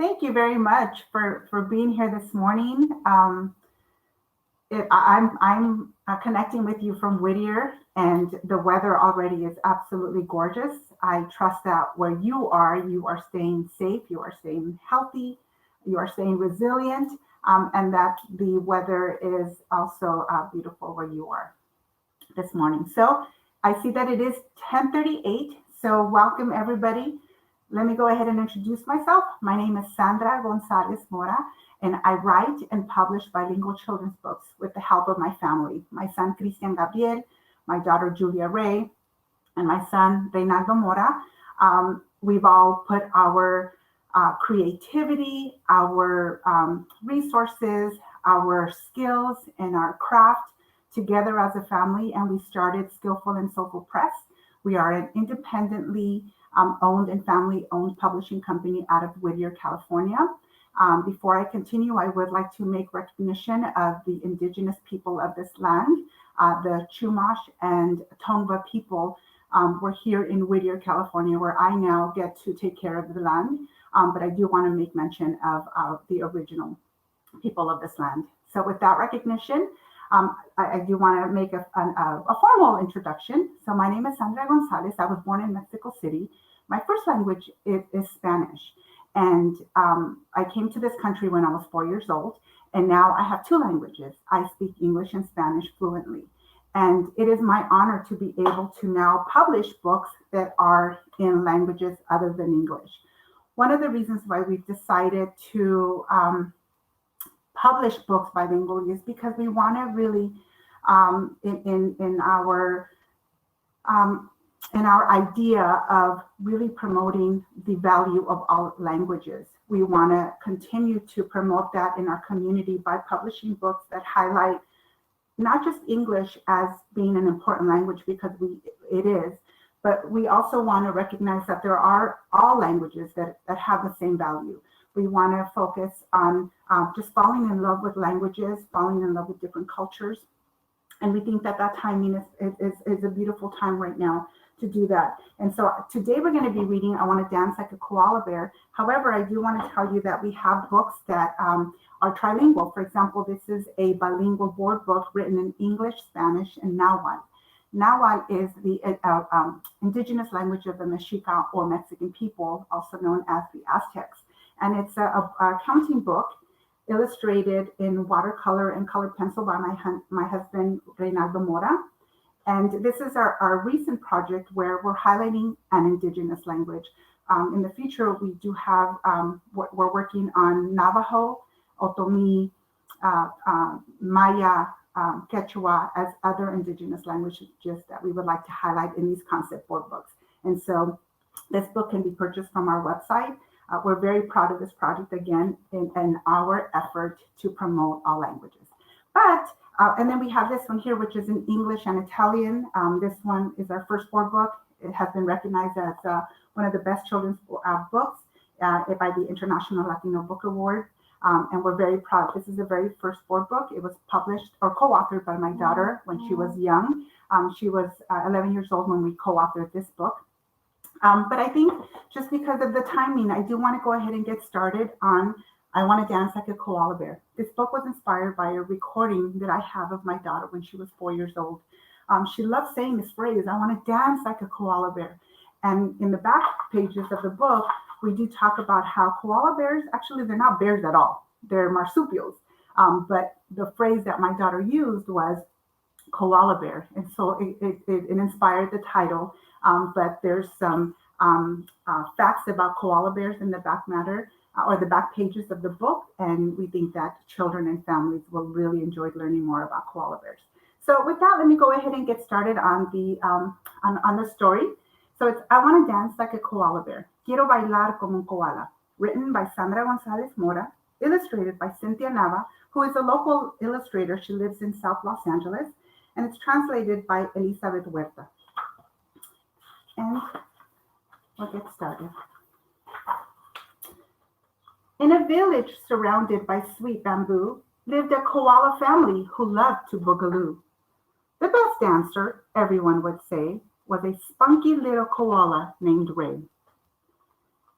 Thank you very much for being here this morning. I'm connecting with you from Whittier, and the weather already is absolutely gorgeous. I trust that where you are staying safe, you are staying healthy, you are staying resilient, and that the weather is also beautiful where you are this morning. So I see that it is 10:38. So welcome everybody. Let me go ahead and introduce myself. My name is Sandra Gonzalez Mora, and I write and publish bilingual children's books with the help of my family. My son, Cristian Gabriel, my daughter, Julia Ray, and my son, Reynaldo Mora. We've all put our creativity, our resources, our skills, and our craft together as a family, and we started Skillful and Soulful Press. We are an independently owned and family-owned publishing company out of Whittier, California. Before I continue, I would like to make recognition of the indigenous people of this land, the Chumash and Tongva people. We're here in Whittier, California, where I now get to take care of the land, but I do want to make mention of the original people of this land. So with that recognition, I do want to make a formal introduction. So my name is Sandra Gonzalez. I was born in Mexico City. My first language is Spanish. And I came to this country when I was 4 years old. And now I have two languages. I speak English and Spanish fluently. And it is my honor to be able to now publish books that are in languages other than English. One of the reasons why we've decided to publish books bilingually is because we want to really in our idea of really promoting the value of all languages. We want to continue to promote that in our community by publishing books that highlight not just English as being an important language, because it is, but we also want to recognize that there are all languages that have the same value. We want to focus on just falling in love with languages, falling in love with different cultures. And we think that timing is a beautiful time right now to do that. And so today we're going to be reading I Want to Dance Like a Koala Bear. However, I do want to tell you that we have books that are trilingual. For example, this is a bilingual board book written in English, Spanish, and Nahuatl. Nahuatl is the indigenous language of the Mexica or Mexican people, also known as the Aztecs. And it's a counting book illustrated in watercolor and colored pencil by my husband, Reynaldo Mora. And this is our recent project where we're highlighting an indigenous language. In the future, we do have, we're working on Navajo, Otomi, Maya, Quechua as other indigenous languages that we would like to highlight in these concept board books. And so this book can be purchased from our website. We're very proud of this project, again, in our effort to promote all languages. But, and then we have this one here, which is in English and Italian. This one is our first board book. It has been recognized as one of the best children's books by the International Latino Book Award. And we're very proud. This is the very first board book. It was published or co-authored by my daughter when she was young. She was 11 years old when we co-authored this book. But I think just because of the timing, I do want to go ahead and get started on I Want to Dance Like a Koala Bear. This book was inspired by a recording that I have of my daughter when she was 4 years old. She loved saying this phrase, I want to dance like a koala bear. And in the back pages of the book, we do talk about how koala bears, actually, they're not bears at all. They're marsupials. But the phrase that my daughter used was koala bear. And so it inspired the title. But there's some facts about koala bears in the back matter or the back pages of the book. And we think that children and families will really enjoy learning more about koala bears. So with that, let me go ahead and get started on the story. So it's I Want to Dance Like a Koala Bear. Quiero bailar como un koala. Written by Sandra Gonzalez Mora. Illustrated by Cynthia Nava, who is a local illustrator. She lives in South Los Angeles. And it's translated by Elizabeth Huerta. And we'll get started. In a village surrounded by sweet bamboo lived a koala family who loved to boogaloo. The best dancer, everyone would say, was a spunky little koala named Ray.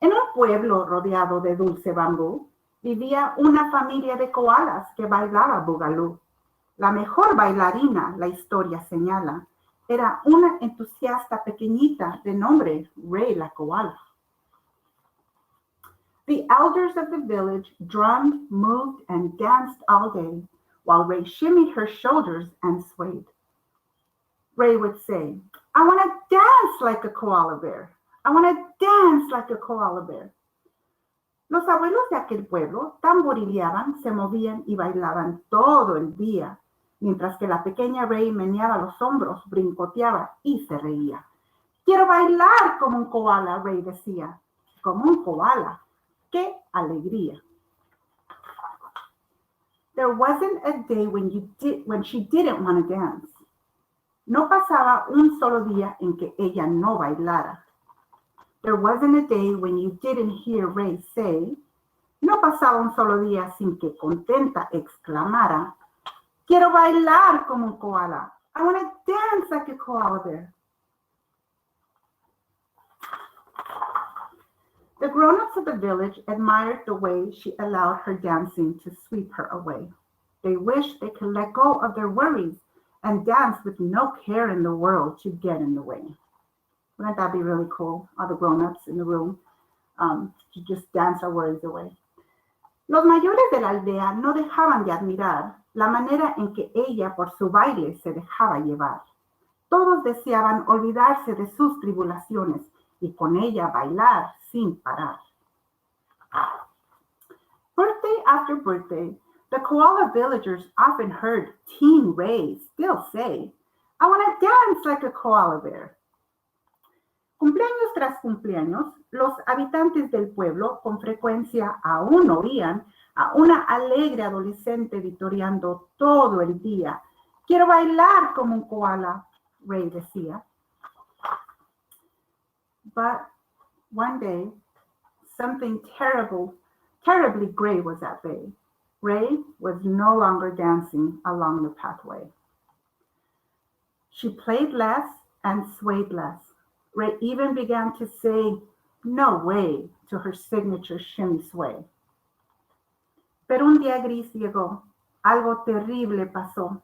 En un pueblo rodeado de dulce bambú, vivía una familia de koalas que bailaba bugalú. La mejor bailarina, la historia señala, era una entusiasta pequeñita de nombre Ray la koala. The elders of the village drummed, moved, and danced all day, while Ray shimmied her shoulders and swayed. Ray would say, I want to dance like a koala bear. I want to dance like a koala bear. Los abuelos de aquel pueblo tamborileaban, se movían y bailaban todo el día, mientras que la pequeña Ray meneaba los hombros, brincoteaba y se reía. Quiero bailar como un koala, Ray decía. Como un koala. ¡Qué alegría! There wasn't a day when she didn't want to dance. No pasaba un solo día en que ella no bailara. There wasn't a day when you didn't hear Ray say, no pasaba un solo día sin que contenta exclamara, quiero bailar como un koala. I want to dance like a koala bear. The grown-ups of the village admired the way she allowed her dancing to sweep her away. They wished they could let go of their worries and dance with no care in the world to get in the way. Wouldn't that be really cool? All the grown-ups in the room to just dance our worries away. Los mayores de la aldea no dejaban de admirar la manera en que ella por su baile se dejaba llevar. Todos deseaban olvidarse de sus tribulaciones y con ella bailar sin parar. Birthday after birthday, the koala villagers often heard Teen Ray still say, I want to dance like a koala bear. Cumpleaños tras cumpleaños, los habitantes del pueblo con frecuencia aún oían a una alegre adolescente vitoreando todo el día. Quiero bailar como un koala, Ray decía. But one day, something terribly gray was at bay. Ray was no longer dancing along the pathway. She played less and swayed less. Ray even began to say, no way, to her signature shimmy sway. Pero un día gris llegó. Algo terrible pasó.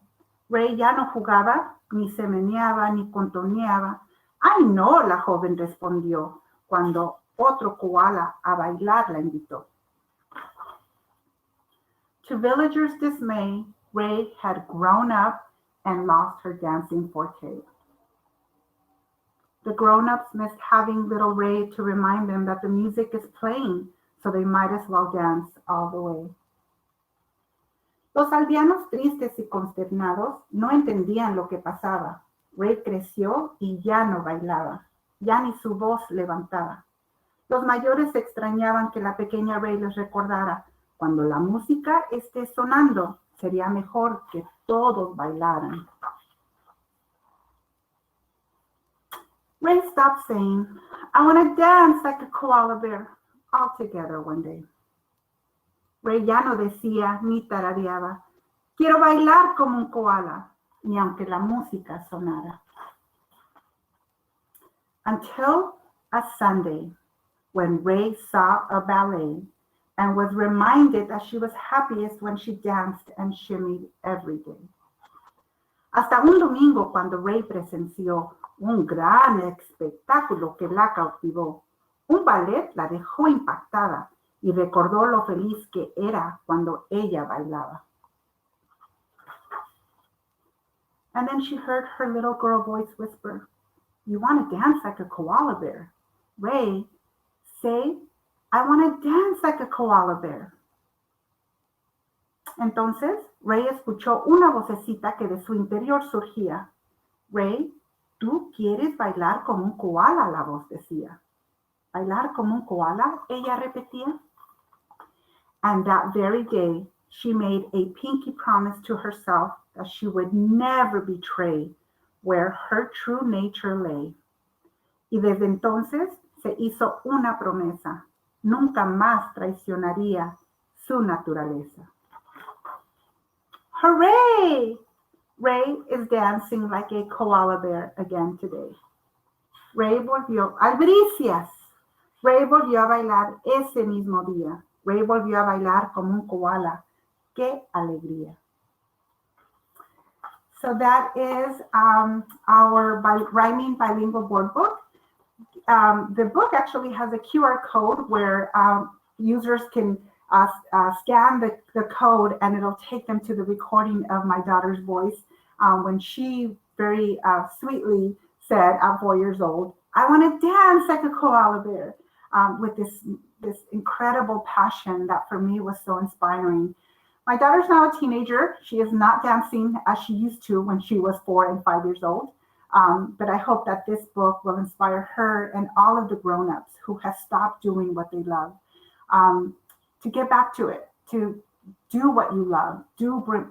Ray ya no jugaba, ni se meneaba, ni contoneaba. ¡Ay, no!, la joven respondió, cuando otro koala a bailar la invitó. To villagers' dismay, Ray had grown up and lost her dancing forte. The grown-ups missed having little Ray to remind them that the music is playing, so they might as well dance all the way. Los aldeanos tristes y consternados no entendían lo que pasaba. Ray creció y ya no bailaba, ya ni su voz levantaba. Los mayores extrañaban que la pequeña Ray les recordara, cuando la música esté sonando, sería mejor que todos bailaran. Ray stopped saying, I want to dance like a koala bear, altogether one day. Ray ya no decía ni tarareaba, quiero bailar como un koala, ni aunque la música sonara. Until a Sunday, when Ray saw a ballet and was reminded that she was happiest when she danced and shimmied every day. Hasta un domingo cuando Ray presenció un gran espectáculo que la cautivó. Un ballet la dejó impactada y recordó lo feliz que era cuando ella bailaba. And then she heard her little girl voice whisper, you want to dance like a koala bear. Ray, say, I want to dance like a koala bear. Entonces, Ray escuchó una vocecita que de su interior surgía. Ray, ¿tú quieres bailar como un koala?, la voz decía. ¿Bailar como un koala?, ella repetía. And that very day, she made a pinky promise to herself that she would never betray where her true nature lay. Y desde entonces se hizo una promesa. Nunca más traicionaría su naturaleza. Hooray! Ray is dancing like a koala bear again today. Ray volvió. ¡Albricias! Ray volvió a bailar ese mismo día. Ray volvió a bailar como un koala. ¡Qué alegría! So that is our rhyming bilingual board book. The book actually has a QR code where users can scan the code, and it'll take them to the recording of my daughter's voice when she very sweetly said at 4 years old, "I want to dance like a koala bear," with this incredible passion that for me was so inspiring. My daughter's now a teenager. She is not dancing as she used to when she was 4 and 5 years old. But I hope that this book will inspire her and all of the grown-ups who have stopped doing what they love to get back to it, to do what you love,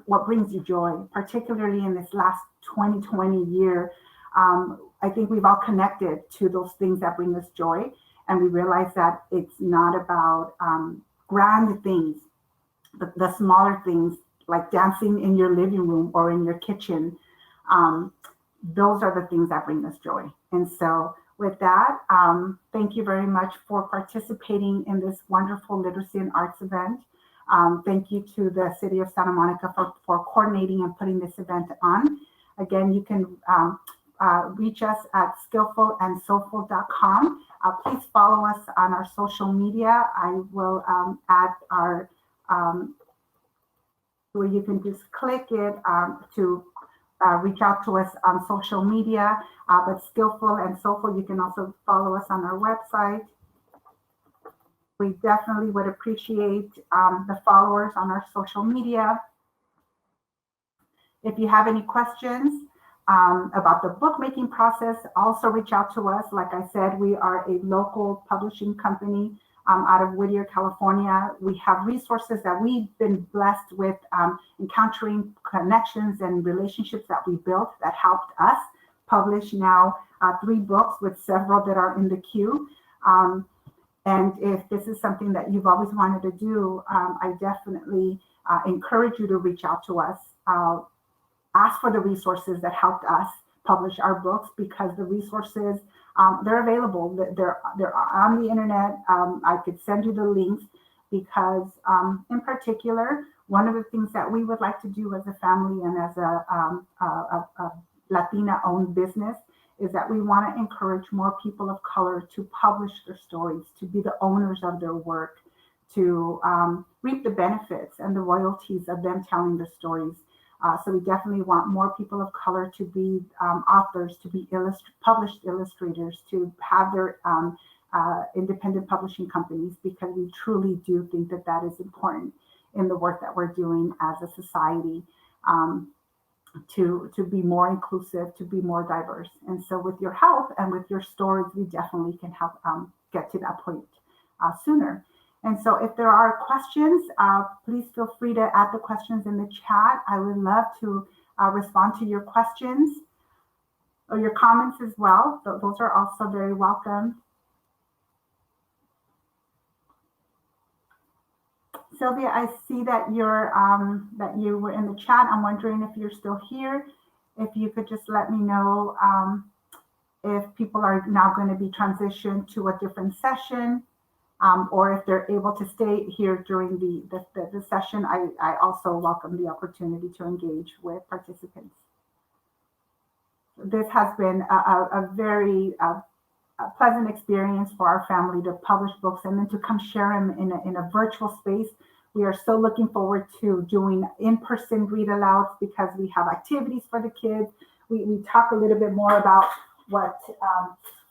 what brings you joy, particularly in this last 2020 year. I think we've all connected to those things that bring us joy, and we realize that it's not about grand things, the smaller things like dancing in your living room or in your kitchen. Those are the things that bring us joy. And so with that, thank you very much for participating in this wonderful literacy and arts event. Thank you to the City of Santa Monica for coordinating and putting this event on. Again, you can reach us at skillfulandsoulful.com. Please follow us on our social media. I will add our, where you can just click it to reach out to us on social media, but Skillful and Soulful, you can also follow us on our website. We definitely would appreciate the followers on our social media. If you have any questions about the bookmaking process, also reach out to us. Like I said, we are a local publishing company out of Whittier, California. We have resources that we've been blessed with encountering connections and relationships that we built that helped us publish now 3 books with several that are in the queue. And if this is something that you've always wanted to do, I definitely encourage you to reach out to us. Ask for the resources that helped us publish our books, because the resources, they're available. They're on the internet. I could send you the links because, in particular, one of the things that we would like to do as a family and as a Latina-owned business is that we want to encourage more people of color to publish their stories, to be the owners of their work, to reap the benefits and the royalties of them telling their stories. So we definitely want more people of color to be authors, to be published illustrators, to have their independent publishing companies, because we truly do think that that is important in the work that we're doing as a society, to be more inclusive, to be more diverse. And so with your help and with your stories, we definitely can help get to that point sooner. And so if there are questions, please feel free to add the questions in the chat. I would love to respond to your questions or your comments as well. Those are also very welcome. Sylvia, I see that that you were in the chat. I'm wondering if you're still here. If you could just let me know if people are now going to be transitioned to a different session. Or if they're able to stay here during the session. I also welcome the opportunity to engage with participants. This has been a very pleasant experience for our family to publish books and then to come share them in a virtual space. We are so looking forward to doing in-person read alouds because we have activities for the kids. We talk a little bit more about what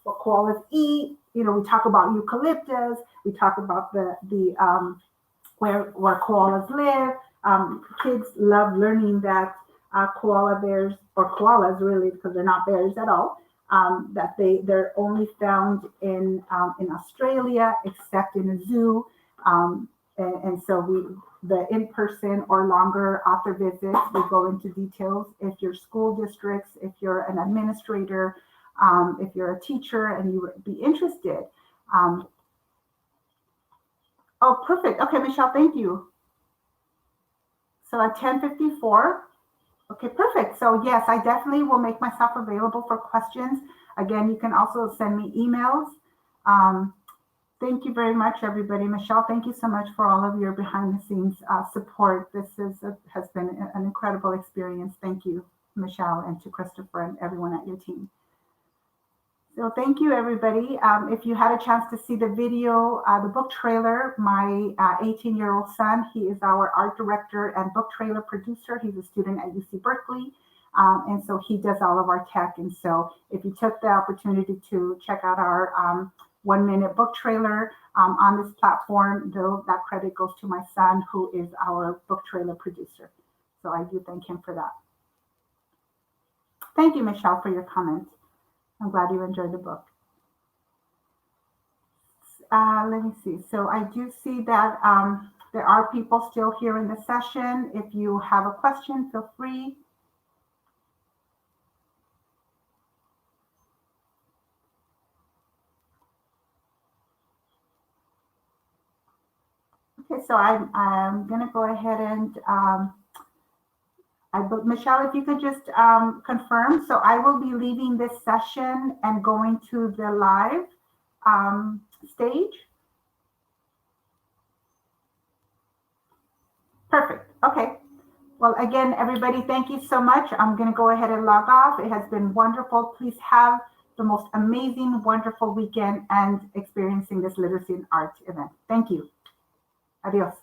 koalas eat. You know, we talk about eucalyptus. We talk about where koalas live. Kids love learning that koala bears, or koalas really, because they're not bears at all, that they're only found in Australia, except in a zoo. And so the in-person or longer author visits, we go into details. If you're school districts, if you're an administrator, if you're a teacher and you would be interested. Oh, perfect. Okay, Michelle, thank you. So at 10:54. Okay, perfect. So yes, I definitely will make myself available for questions. Again, you can also send me emails. Thank you very much, everybody. Michelle, thank you so much for all of your behind the scenes support. This has been an incredible experience. Thank you, Michelle, and to Christopher and everyone at your team. So thank you, everybody. If you had a chance to see the video, the book trailer, my 18-year-old son, he is our art director and book trailer producer. He's a student at UC Berkeley. And so he does all of our tech. And so if you took the opportunity to check out our 1-minute book trailer on this platform, that credit goes to my son, who is our book trailer producer. So I do thank him for that. Thank you, Michelle, for your comment. I'm glad you enjoyed the book. Let me see. So I do see that there are people still here in the session. If you have a question, feel free. Okay, so I'm going to go ahead and Michelle, if you could just confirm. So I will be leaving this session and going to the live stage. Perfect. Okay. Well, again, everybody, thank you so much. I'm going to go ahead and log off. It has been wonderful. Please have the most amazing, wonderful weekend and experiencing this literacy and art event. Thank you. Adios.